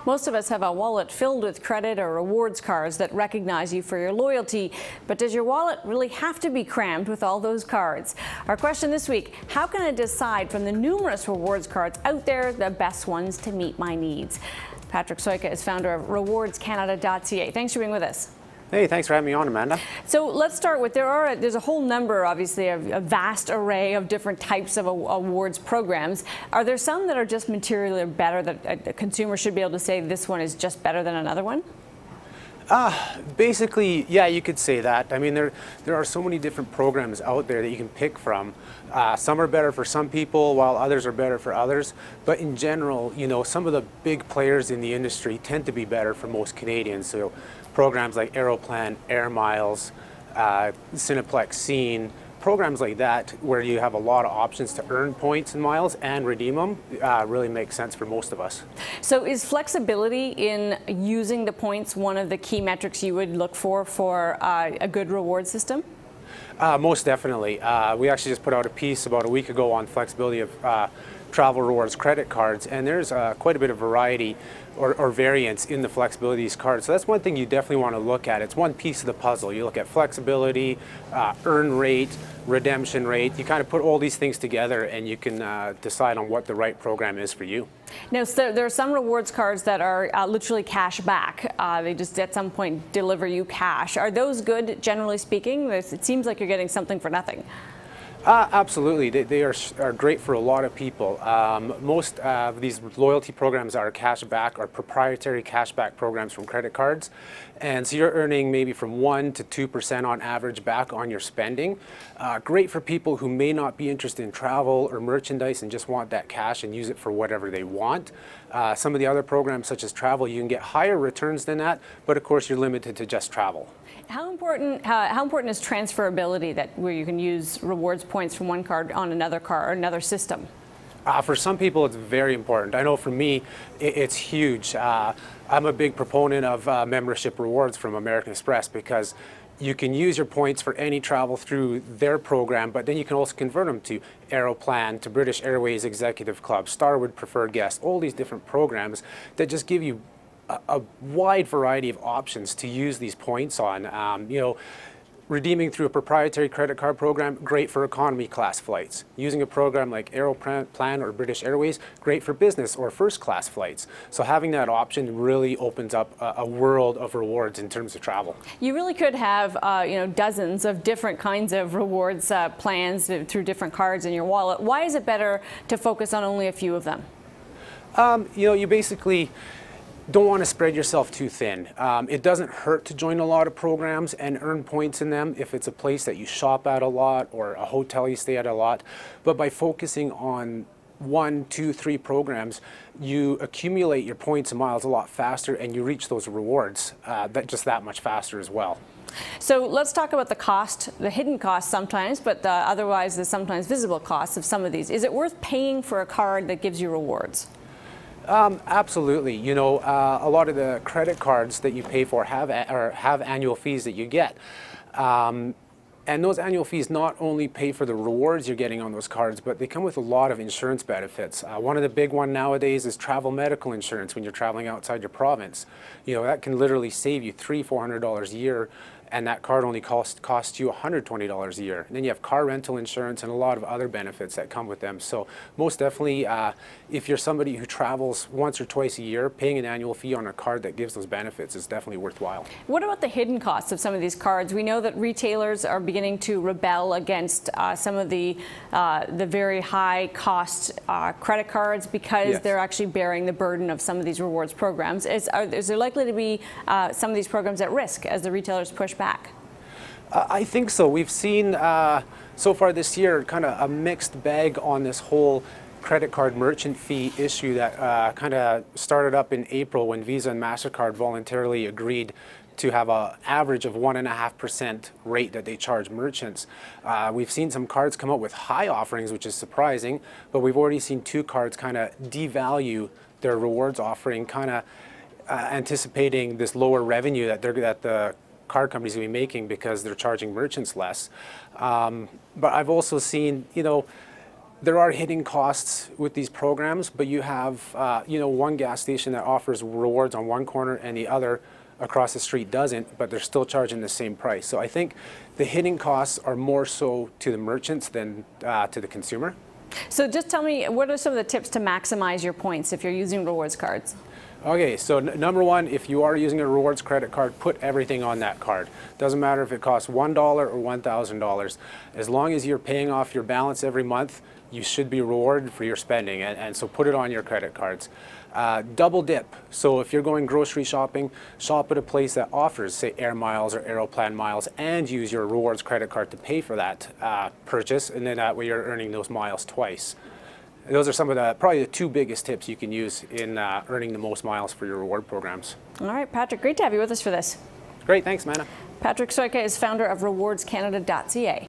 Most of us have a wallet filled with credit or rewards cards that recognize you for your loyalty. But does your wallet really have to be crammed with all those cards? Our question this week, how can I decide from the numerous rewards cards out there the best ones to meet my needs? Patrick Sojka is founder of RewardsCanada.ca. Thanks for being with us. Hey, thanks for having me on, Amanda. So let's start with, there's a whole number, obviously, of a vast array of different types of awards programs. Are there some that are just materially better that a consumer should be able to say this one is just better than another one? Basically, yeah, you could say that. I mean, there are so many different programs out there that you can pick from. Some are better for some people, while others are better for others. But in general, you know, some of the big players in the industry tend to be better for most Canadians. So programs like Aeroplan, Air Miles, Cineplex Scene, programs like that where you have a lot of options to earn points and miles and redeem them really makes sense for most of us. So is flexibility in using the points one of the key metrics you would look for a good reward system? Most definitely. We actually just put out a piece about a week ago on flexibility of travel rewards credit cards, and there's quite a bit of variety or variance in the flexibility of these cards. So that's one thing you definitely want to look at. It's one piece of the puzzle. You look at flexibility, earn rate, redemption rate. You kind of put all these things together and you can decide on what the right program is for you. Now, so there are some rewards cards that are literally cash back. They just at some point deliver you cash. Are those good, generally speaking? It seems like you're getting something for nothing. Absolutely. They are great for a lot of people. Most of these loyalty programs are cashback or proprietary cashback programs from credit cards. And so you're earning maybe from 1% to 2% on average back on your spending. Great for people who may not be interested in travel or merchandise and just want that cash and use it for whatever they want. Some of the other programs such as travel, you can get higher returns than that, but of course you're limited to just travel. How important is transferability, that where you can use rewards points from one card on another card or another system? For some people, it's very important. I know for me, it's huge. I'm a big proponent of membership rewards from American Express because you can use your points for any travel through their program, but then you can also convert them to Aeroplan, to British Airways Executive Club, Starwood Preferred Guest, all these different programs that just give you a wide variety of options to use these points on. You know, redeeming through a proprietary credit card program, great for economy class flights. Using a program like Aeroplan or British Airways, great for business or first class flights. So having that option really opens up a world of rewards in terms of travel. You really could have you know, dozens of different kinds of rewards plans through different cards in your wallet. Why is it better to focus on only a few of them? You know, you basically don't want to spread yourself too thin. It doesn't hurt to join a lot of programs and earn points in them if it's a place that you shop at a lot or a hotel you stay at a lot. But by focusing on 1, 2, 3 programs, you accumulate your points and miles a lot faster and you reach those rewards that much faster as well. So let's talk about the cost, the hidden cost sometimes, but otherwise the sometimes visible costs of some of these. Is it worth paying for a card that gives you rewards? Absolutely. You know, a lot of the credit cards that you pay for have annual fees that you get. And those annual fees not only pay for the rewards you're getting on those cards, but they come with a lot of insurance benefits. One of the big ones nowadays is travel medical insurance when you're traveling outside your province. You know, that can literally save you $300–400 a year, and that card only costs you $120 a year. And then you have car rental insurance and a lot of other benefits that come with them. So most definitely, if you're somebody who travels once or twice a year, paying an annual fee on a card that gives those benefits is definitely worthwhile. What about the hidden costs of some of these cards? We know that retailers are beginning to rebel against some of the very high cost credit cards because yes, they're actually bearing the burden of some of these rewards programs. Is there likely to be some of these programs at risk as the retailers push back? I think so. We've seen so far this year kind of a mixed bag on this whole credit card merchant fee issue that kind of started up in April when Visa and MasterCard voluntarily agreed to have an average of 1.5% rate that they charge merchants. We've seen some cards come up with high offerings, which is surprising, but we've already seen 2 cards kind of devalue their rewards offering, kind of anticipating this lower revenue that the card companies will be making because they're charging merchants less. But I've also seen, you know, There are hidden costs with these programs, but you have one gas station that offers rewards on one corner and the other across the street doesn't, but they're still charging the same price. So I think the hidden costs are more so to the merchants than to the consumer. So just tell me, what are some of the tips to maximize your points if you're using rewards cards? Okay, so number one, if you are using a rewards credit card, put everything on that card. Doesn't matter if it costs $1 or $1,000. As long as you're paying off your balance every month, you should be rewarded for your spending, and so put it on your credit cards. Double dip. So if you're going grocery shopping, shop at a place that offers, say, Air Miles or Aeroplan miles, and use your rewards credit card to pay for that purchase, and then that way you're earning those miles twice. Those are some of probably the two biggest tips you can use in earning the most miles for your reward programs. All right, Patrick, great to have you with us for this. Great, thanks, Mana. Patrick Sojka is founder of RewardsCanada.ca.